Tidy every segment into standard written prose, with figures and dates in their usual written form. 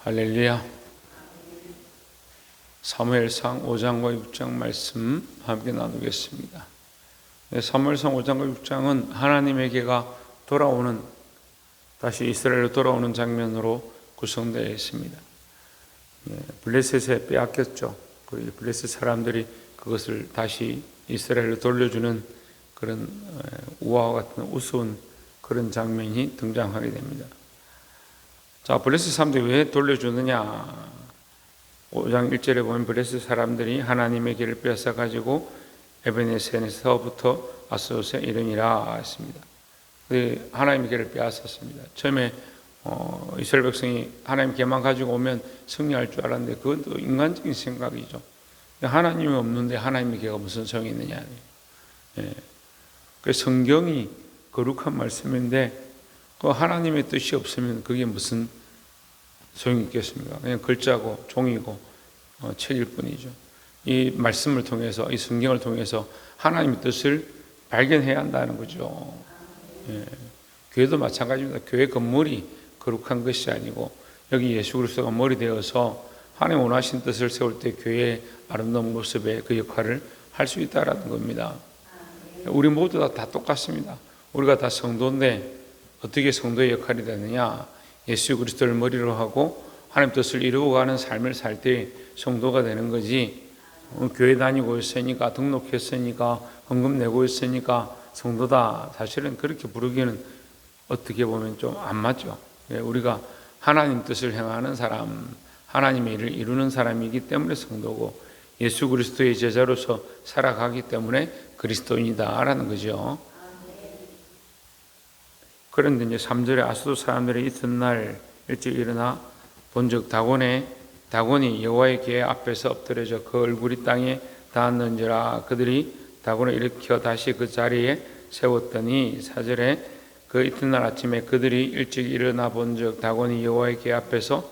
할렐루야. 사무엘상 5장과 6장 말씀 함께 나누겠습니다. 사무엘상 5장과 6장은 하나님에게가 돌아오는, 다시 이스라엘로 돌아오는 장면으로 구성되어 있습니다. 블레셋에 빼앗겼죠. 블레셋 사람들이 그것을 다시 이스라엘로 돌려주는 그런 우화와 같은 우스운 그런 장면이 등장하게 됩니다. 자, 블레셋 사람들이 왜 돌려주느냐? 5장 1절에 보면 블레셋 사람들이 하나님의 길을 빼앗아 가지고 에베네셀에서부터 아스돗에 이르니라 했습니다. 하나님의 길을 빼앗았습니다. 처음에 이스라엘 백성이 하나님 길만 가지고 오면 승리할 줄 알았는데 그건 인간적인 생각이죠. 하나님이 없는데 하나님의 길가 무슨 소용이 있느냐. 그 성경이 거룩한 말씀인데 그 하나님의 뜻이 없으면 그게 무슨 소용이 있겠습니까? 그냥 글자고 종이고 책일 뿐이죠. 이 말씀을 통해서, 이 성경을 통해서 하나님의 뜻을 발견해야 한다는 거죠. 교회도 마찬가지입니다. 교회 건물이 거룩한 것이 아니고 여기 예수 그리스도가 머리 되어서 하나님 원하신 뜻을 세울 때 교회의 아름다운 모습에 그 역할을 할 수 있다는 겁니다. 우리 모두 다 똑같습니다. 우리가 다 성도인데 어떻게 성도의 역할이 되느냐? 예수 그리스도를 머리로 하고 하나님 뜻을 이루어가는 삶을 살 때 성도가 되는 거지. 교회 다니고 있으니까, 등록했으니까, 헌금 내고 있으니까 성도다. 사실은 그렇게 부르기는 어떻게 보면 좀 안 맞죠. 우리가 하나님 뜻을 행하는 사람, 하나님의 일을 이루는 사람이기 때문에 성도고, 예수 그리스도의 제자로서 살아가기 때문에 그리스도인이다라는 거죠. 그런데 이제 3절에 아스돗 사람들이 이튿날 일찍 일어나 본즉 다곤이 여호와의 궤 앞에서 엎드려져 그 얼굴이 땅에 닿았는지라. 그들이 다곤을 일으켜 다시 그 자리에 세웠더니 4절에 그 이튿날 아침에 그들이 일찍 일어나 본즉 다곤이 여호와의 궤 앞에서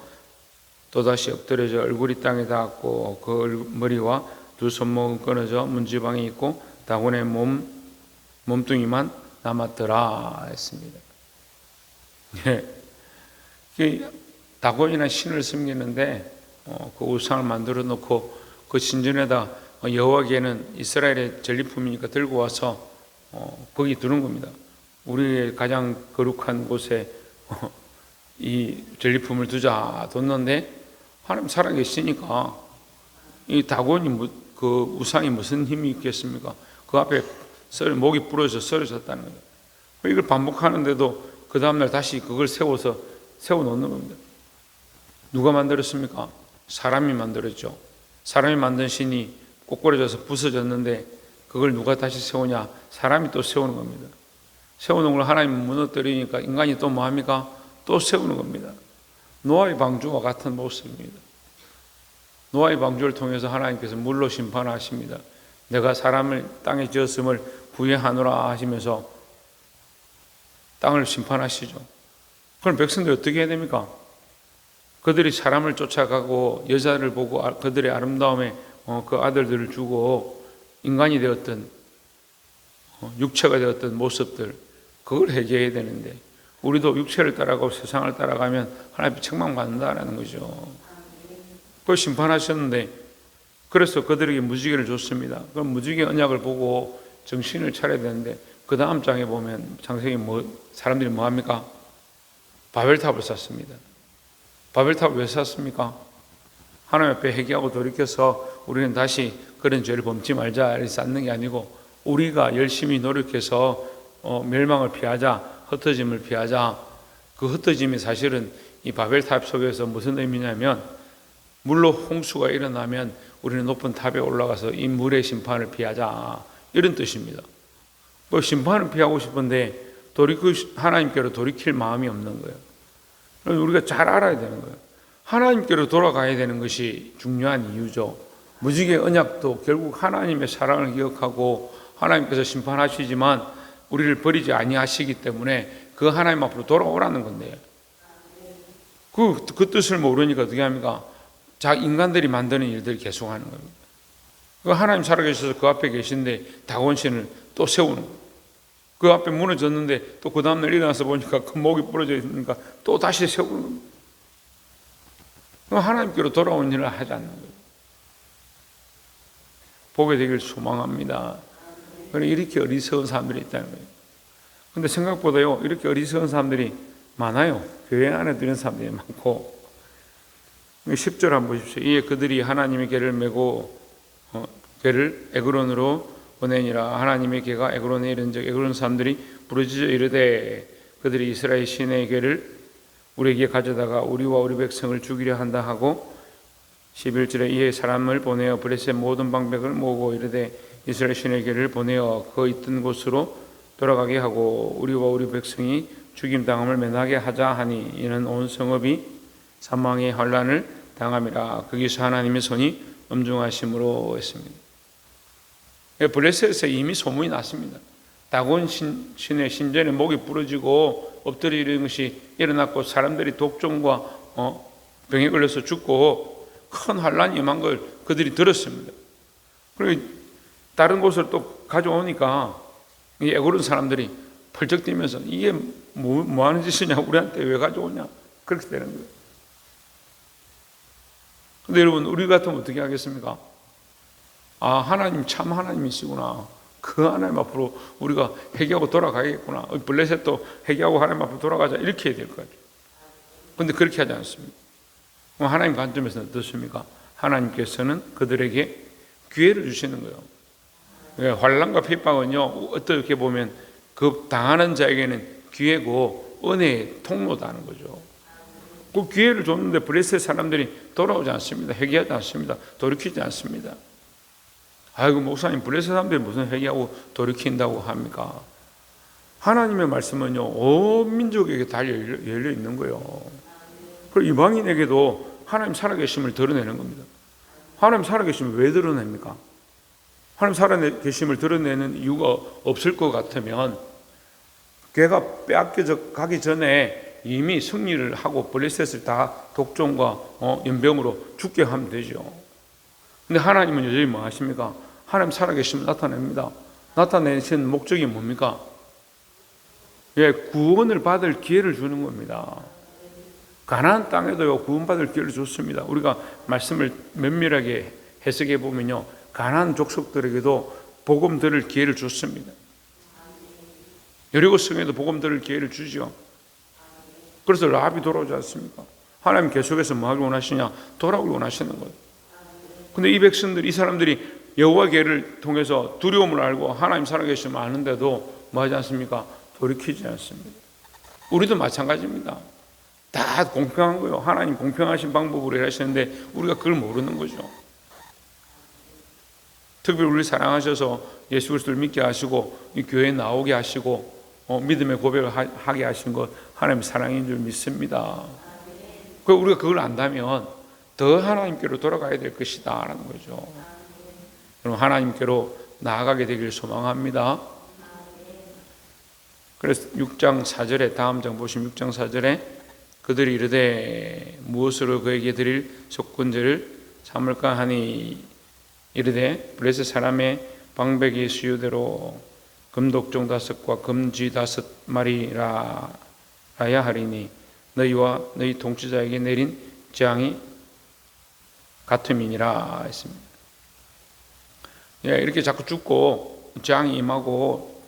또다시 엎드려져 얼굴이 땅에 닿았고 그 머리와 두 손목은 끊어져 문지방에 있고 다곤의 몸뚱이만 남았더라 했습니다. 다곤이나 신을 섬기는데 그 우상을 만들어 놓고 그 신전에다 여호와께는 이스라엘의 전리품이니까 들고 와서 거기 두는 겁니다. 우리의 가장 거룩한 곳에 이 전리품을 두자 뒀는데 하나님 살아계시니까 이 다곤이 그 우상이 무슨 힘이 있겠습니까? 그 앞에 목이 부러져 쓰러졌다는 거예요. 이걸 반복하는데도 그 다음날 다시 그걸 세워놓는 겁니다. 누가 만들었습니까? 사람이 만들었죠. 사람이 만든 신이 꼬꾸라져서 부서졌는데 그걸 누가 다시 세우냐? 사람이 또 세우는 겁니다. 세우는 걸 하나님이 무너뜨리니까 인간이 또 뭐합니까? 또 세우는 겁니다. 노아의 방주와 같은 모습입니다. 노아의 방주를 통해서 하나님께서 물로 심판하십니다. 내가 사람을 땅에 지었음을 부인하노라 하시면서 땅을 심판하시죠. 그럼 백성들이 어떻게 해야 됩니까? 그들이 사람을 쫓아가고 여자를 보고 그들의 아름다움에 그 아들들을 주고 인간이 되었던 육체가 되었던 모습들, 그걸 해결해야 되는데 우리도 육체를 따라가고 세상을 따라가면 하나님 책망받는다라는 거죠. 그걸 심판하셨는데 그래서 그들에게 무지개를 줬습니다. 그럼 무지개 언약을 보고 정신을 차려야 되는데 그 다음 장에 보면 창세기 사람들이 뭐 합니까? 바벨탑을 쌓습니다. 바벨탑을 왜 쌓습니까? 하나님 앞에 회개하고 돌이켜서 우리는 다시 그런 죄를 범치 말자 쌓는 게 아니고 우리가 열심히 노력해서 멸망을 피하자, 흩어짐을 피하자. 그 흩어짐이 사실은 이 바벨탑 속에서 무슨 의미냐면 물로 홍수가 일어나면 우리는 높은 탑에 올라가서 이 물의 심판을 피하자, 이런 뜻입니다. 그 심판을 피하고 싶은데 하나님께로 돌이킬 마음이 없는 거예요. 우리가 잘 알아야 되는 거예요. 하나님께로 돌아가야 되는 것이 중요한 이유죠. 무지개 언약도 결국 하나님의 사랑을 기억하고 하나님께서 심판하시지만 우리를 버리지 아니하시기 때문에 그 하나님 앞으로 돌아오라는 건데요. 그 뜻을 모르니까 어떻게 합니까? 인간들이 만드는 일들을 계속하는 겁니다. 하나님 살아계셔서 그 앞에 계신데 다곤신을 또 세우는 거예요. 그 앞에 무너졌는데 또 그 다음날 일어나서 보니까 그 목이 부러져 있으니까 또 다시 세우는 겁니다. 그럼 하나님께로 돌아온 일을 하지 않는 거예요. 보게 되길 소망합니다. 그런데 이렇게 어리석은 사람들이 있다는 거예요. 근데 생각보다요, 이렇게 어리석은 사람들이 많아요. 교회 안에 들은 사람들이 많고. 10절 한번 보십시오. 이에 그들이 하나님의 궤를 메고 궤를 에그론으로 보내니라. 하나님의 궤가 에그론에 이른즉 에그론 사람들이 부르짖어 이르되 그들이 이스라엘 신의 궤를 우리에게 가져다가 우리와 우리 백성을 죽이려 한다 하고 11절에 이에 사람을 보내어 브레스의 모든 방백을 모으고 이르되 이스라엘 신의 궤를 보내어 그 있던 곳으로 돌아가게 하고 우리와 우리 백성이 죽임당함을 면하게 하자 하니 이는 온 성읍이 사망의 환난을 당함이라. 거기서 하나님의 손이 엄중하심으로 했습니다. 블레셋에서 이미 소문이 났습니다. 다곤 신의 신전에 목이 부러지고 엎드리는 것이 일어났고 사람들이 독종과 병에 걸려서 죽고 큰 환난이 임한 걸 그들이 들었습니다. 그리고 다른 곳을 또 가져오니까 이 에고른 사람들이 펄쩍 뛰면서 이게 뭐 하는 짓이냐, 우리한테 왜 가져오냐, 그렇게 되는 거예요. 근데 여러분, 우리 같으면 어떻게 하겠습니까? 아, 하나님 참 하나님이시구나. 그 하나님 앞으로 우리가 회개하고 돌아가야겠구나. 블레셋도 회개하고 하나님 앞으로 돌아가자, 이렇게 해야 될 것 같아요. 근데 그렇게 하지 않습니다. 그럼 하나님 관점에서는 어떻습니까? 하나님께서는 그들에게 기회를 주시는 거예요. 환난과 핍박은요, 어떻게 보면 그 당하는 자에게는 기회고 은혜의 통로다는 거죠. 그 기회를 줬는데 블레셋 사람들이 돌아오지 않습니다. 회개하지 않습니다. 돌이키지 않습니다. 아이고, 목사님, 블레셋 사람들이 무슨 회개하고 돌이킨다고 합니까? 하나님의 말씀은요, 온 민족에게 다 열려 있는 거예요. 그리고 이방인에게도 하나님 살아계심을 드러내는 겁니다. 하나님 살아계심을 왜 드러냅니까? 하나님 살아계심을 드러내는 이유가 없을 것 같으면 걔가 빼앗겨져 가기 전에 이미 승리를 하고 블레셋을 다 독종과 연병으로 죽게 하면 되죠. 근데 하나님은 여전히 뭐 하십니까? 하나님 살아계심을 나타냅니다. 나타내신 목적이 뭡니까? 예, 구원을 받을 기회를 주는 겁니다. 가나안 땅에도요, 구원받을 기회를 줬습니다. 우리가 말씀을 면밀하게 해석해 보면요, 가나안 족속들에게도 복음 들을 기회를 줬습니다. 여리고 성에도 복음 들을 기회를 주죠. 그래서 라합이 돌아오지 않습니까? 하나님 계속해서 뭐 하기 원하시냐? 돌아오기 원하시는 거예요. 근데 이 백성들, 이 사람들이 여호와 계를 통해서 두려움을 알고 하나님 살아계심을 아는데도 뭐 하지 않습니까? 돌이키지 않습니다. 우리도 마찬가지입니다. 다 공평한 거예요. 하나님 공평하신 방법으로 일하시는데 우리가 그걸 모르는 거죠. 특별히 우리를 사랑하셔서 예수 그리스도를 믿게 하시고 이 교회에 나오게 하시고 믿음의 고백을 하게 하신 것 하나님의 사랑인 줄 믿습니다. 그리고 우리가 그걸 안다면 더 하나님께로 돌아가야 될 것이다 라는 거죠. 그럼 하나님께로 나아가게 되길 소망합니다. 그래서 6장 4절에 다음 장 보시면 6장 4절에 그들이 이르되 무엇으로 그에게 드릴 속건제를 삼을까 하니 이르되 블레셋 사람의 방백이 수요대로 금독종 5과 금쥐 5마리라 라야 하리니 너희와 너희 통치자에게 내린 재앙이 같음이니라 했습니다. 예, 이렇게 자꾸 죽고 재앙이 임하고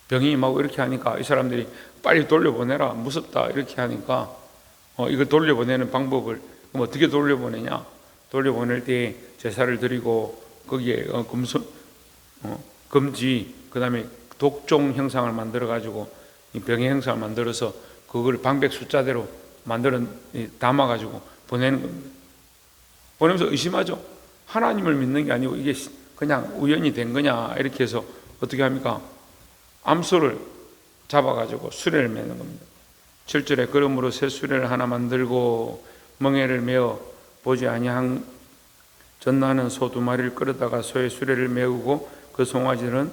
병이 임하고 이렇게 하니까 이 사람들이 빨리 돌려보내라, 무섭다 이렇게 하니까 이걸 돌려보내는 방법을 어떻게 돌려보내냐? 돌려보낼 때 제사를 드리고 거기에 금지, 그 다음에 독종 형상을 만들어 가지고 이 병의 형상을 만들어서 그걸 방백 숫자대로 담아 가지고 보내는 겁니다. 보내면서 의심하죠. 하나님을 믿는 게 아니고 이게 그냥 우연히 된 거냐 이렇게 해서 어떻게 합니까? 암소를 잡아가지고 수레를 매는 겁니다. 7절에 그러므로 새 수레를 하나 만들고 멍에를 메어 보지 아니한 젖나는 소 2마리를 끌어다가 소의 수레를 메우고 그 송아지는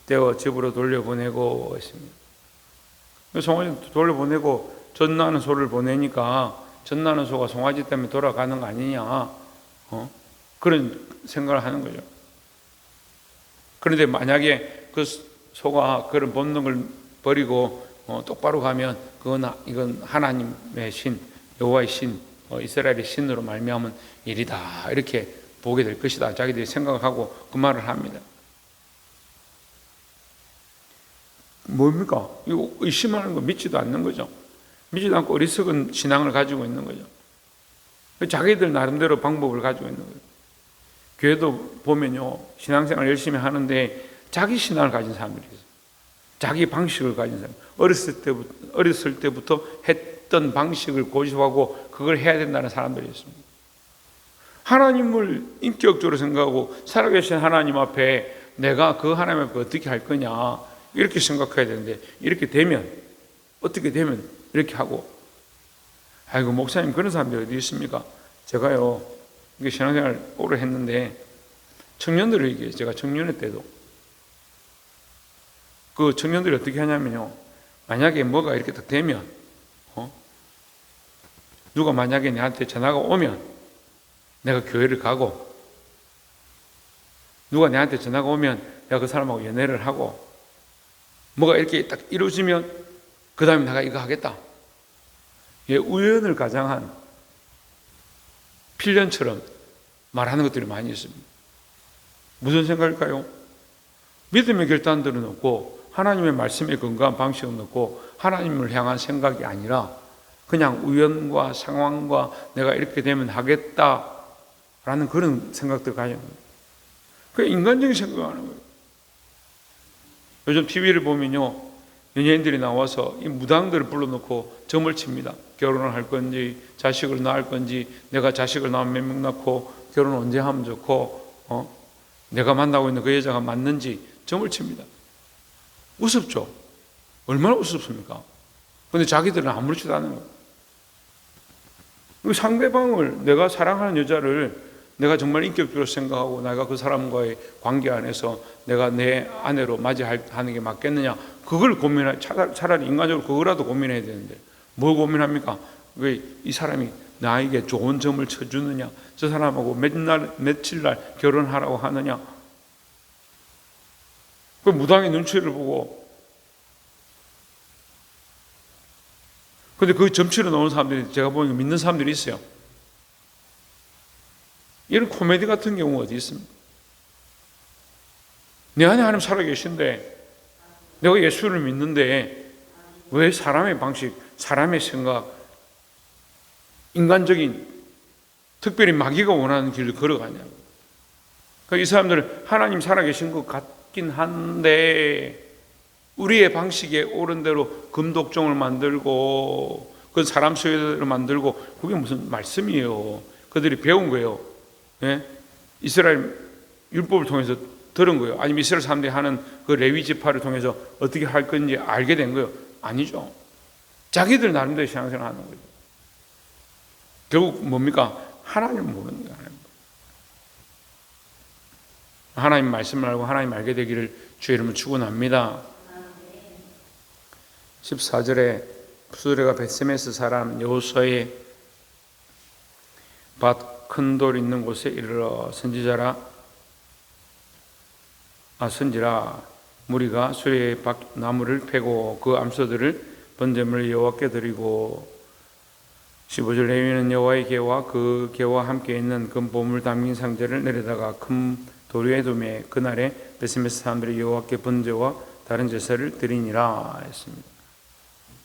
떼어 집으로 돌려보내고 했습니다. 송아지 돌려보내고 젖나는 소를 보내니까 젖나는 소가 송아지 때문에 돌아가는 거 아니냐 그런 생각을 하는 거죠. 그런데 만약에 그 소가 그런 본능을 버리고 똑바로 가면 이건 하나님의 신 여호와의 신, 이스라엘의 신으로 말미암은 일이다 이렇게 보게 될 것이다. 자기들이 생각하고 그 말을 합니다. 뭡니까? 이거 의심하는 거 믿지도 않는 거죠. 믿지도 않고 어리석은 신앙을 가지고 있는 거죠. 자기들 나름대로 방법을 가지고 있는 거예요. 교회도 보면요, 신앙생활 열심히 하는데 자기 신앙을 가진 사람들이 있어요. 자기 방식을 가진 사람. 어렸을 때부터 했던 방식을 고집하고 그걸 해야 된다는 사람들이 있습니다. 하나님을 인격적으로 생각하고 살아계신 하나님 앞에 내가 그 하나님 앞에 어떻게 할 거냐 이렇게 생각해야 되는데, 이렇게 되면 어떻게 되면 이렇게 하고, 아이고 목사님 그런 사람들이 어디 있습니까? 제가요 이게 신앙생활 오래 했는데 청년들을 얘기해요. 제가 청년회 때도 그 청년들이 어떻게 하냐면요, 만약에 뭐가 이렇게 딱 되면 누가 만약에 내한테 전화가 오면 내가 교회를 가고, 누가 내한테 전화가 오면 내가 그 사람하고 연애를 하고, 뭐가 이렇게 딱 이루어지면 그 다음에 내가 이거 하겠다. 예, 우연을 가장한 필연처럼 말하는 것들이 많이 있습니다. 무슨 생각일까요? 믿음의 결단들은 없고 하나님의 말씀에 근거한 방식은 없고 하나님을 향한 생각이 아니라 그냥 우연과 상황과 내가 이렇게 되면 하겠다라는 그런 생각들 가지고 있는 거예요. 그 인간적인 생각을 하는 거예요. 요즘 TV를 보면요, 연예인들이 나와서 이 무당들을 불러놓고 점을 칩니다. 결혼을 할 건지, 자식을 낳을 건지, 내가 자식을 낳으면 몇 명 낳고, 결혼 언제 하면 좋고, 내가 만나고 있는 그 여자가 맞는지 점을 칩니다. 우습죠? 얼마나 우습습니까? 근데 자기들은 아무렇지도 않은 거예요. 상대방을, 내가 사랑하는 여자를 내가 정말 인격적으로 생각하고 내가 그 사람과의 관계 안에서 내가 내 아내로 맞이하는 게 맞겠느냐, 그걸 차라리 인간적으로 그거라도 고민해야 되는데 뭘 고민합니까? 왜 이 사람이 나에게 좋은 점을 쳐주느냐, 저 사람하고 며칠 날 결혼하라고 하느냐. 그 무당의 눈치를 보고, 근데 그 점치러 나오는 사람들이 제가 보니까 믿는 사람들이 있어요. 이런 코미디 같은 경우가 어디 있습니까? 내 안에 하나님 살아계신데 내가 예수를 믿는데 왜 사람의 방식, 사람의 생각, 인간적인, 특별히 마귀가 원하는 길을 걸어가냐고. 그러니까 이 사람들은 하나님 살아계신 것 같긴 한데 우리의 방식에 옳은 대로 금독종을 만들고 그 사람 수요대로 만들고, 그게 무슨 말씀이에요. 그들이 배운 거예요. 예? 이스라엘 율법을 통해서 들은 거예요. 아니면 이스라엘 사람들이 하는 그 레위 지파를 통해서 어떻게 할 건지 알게 된 거예요. 아니죠. 자기들 나름대로 신앙생활 하는 거죠. 결국 뭡니까? 하나님을 모르는 거예요. 하나님 말씀을 알고 하나님 알게 되기를 주의 이름으로 축원합니다. 14절에 수레가 벳세메스 사람 여호수아의 밭 큰 돌 있는 곳에 이르러 선지라 무리가 수레의 나무를 패고 그 암소들을 번제물을 여호와께 드리고, 15절 레위는 여호와의 궤와 그 궤와 함께 있는 금 보물 담긴 상자를 내려다가 큰 돌 위에 두매 그날에 벳세메스 사람들이 여호와께 번제와 다른 제사를 드리니라 했습니다.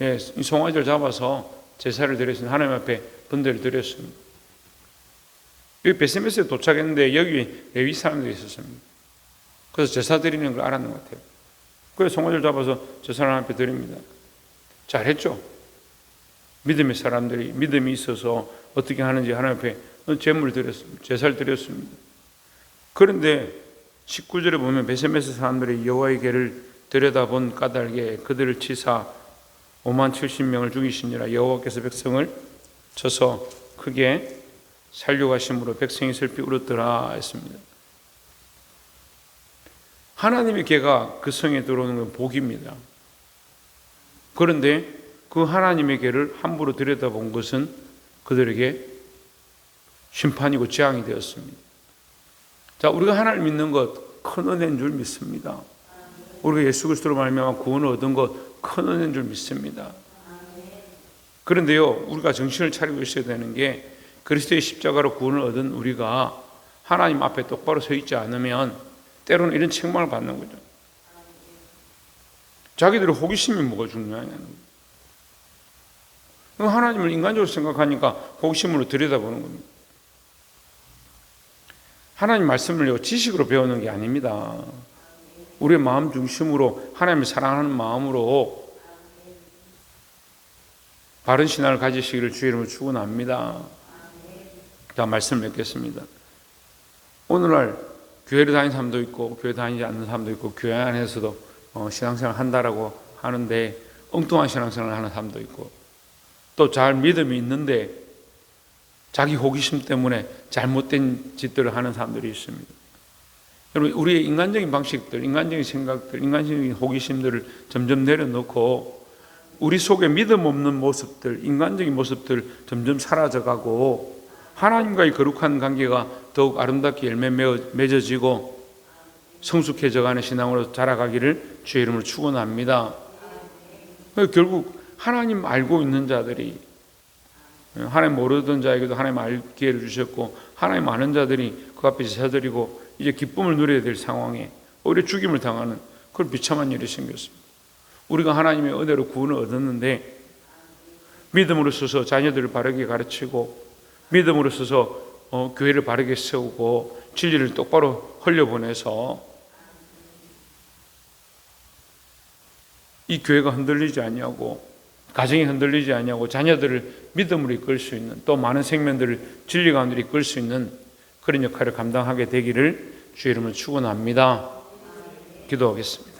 예, 이 송아지를 잡아서 제사를 드렸습니다. 하나님 앞에 번제를 드렸습니다. 여기 벳세메스에 도착했는데 여기 레위 사람들이 있었습니다. 그래서 제사 드리는 걸 알았는 것 같아요. 그래서 송아지를 잡아서 제사를 하나님 앞에 드립니다. 잘했죠? 믿음의 사람들이 믿음이 있어서 어떻게 하는지 하나님 앞에 제물을 드렸습니다. 제사를 드렸습니다. 그런데 19절에 보면 벳세메스 사람들이 여호와의 궤를 들여다본 까닭에 그들을 치사 5만 70명을 죽이시니라. 여호와께서 백성을 쳐서 크게 살려가심으로 백성이 슬피 울었더라 했습니다. 하나님의 궤가 그 성에 들어오는 건 복입니다. 그런데 그 하나님의 궤를 함부로 들여다본 것은 그들에게 심판이고 재앙이 되었습니다. 자, 우리가 하나님 믿는 것 큰 은혜인 줄 믿습니다. 우리가 예수 그리스도로 말미암아 구원을 얻은 것 큰 은혜인 줄 믿습니다. 그런데요, 우리가 정신을 차리고 있어야 되는 게 그리스도의 십자가로 구원을 얻은 우리가 하나님 앞에 똑바로 서 있지 않으면 때로는 이런 책망을 받는 거죠. 자기들의 호기심이 뭐가 중요하냐는 거예요. 하나님을 인간적으로 생각하니까 호기심으로 들여다보는 겁니다. 하나님 말씀을요, 지식으로 배우는 게 아닙니다. 우리의 마음 중심으로 하나님을 사랑하는 마음으로 바른 신앙을 가지시기를 주의 이름으로 축원합니다. 자, 말씀 맺겠습니다. 오늘날 교회를 다니는 사람도 있고 교회 다니지 않는 사람도 있고 교회 안에서도 신앙생활 한다라고 하는데 엉뚱한 신앙생활을 하는 사람도 있고 또 잘 믿음이 있는데 자기 호기심 때문에 잘못된 짓들을 하는 사람들이 있습니다. 여러분, 우리의 인간적인 방식들, 인간적인 생각들, 인간적인 호기심들을 점점 내려놓고 우리 속에 믿음 없는 모습들, 인간적인 모습들 점점 사라져가고 하나님과의 거룩한 관계가 더욱 아름답게 열매 맺어지고 성숙해져가는 신앙으로 자라가기를 주의 이름으로 축원합니다. 결국 하나님 알고 있는 자들이, 하나님 모르던 자에게도 하나님 알 기회를 주셨고 하나님 아는 자들이 그 앞에 제사드리고 이제 기쁨을 누려야 될 상황에 오히려 죽임을 당하는 그런 비참한 일이 생겼습니다. 우리가 하나님의 은혜로 구원을 얻었는데 믿음으로 서서 자녀들을 바르게 가르치고 믿음으로 서서 교회를 바르게 세우고 진리를 똑바로 흘려보내서 이 교회가 흔들리지 않냐고, 가정이 흔들리지 않냐고, 자녀들을 믿음으로 이끌 수 있는, 또 많은 생명들을 진리 가운데로 이끌 수 있는 그런 역할을 감당하게 되기를 주의 이름으로 축원합니다. 기도하겠습니다.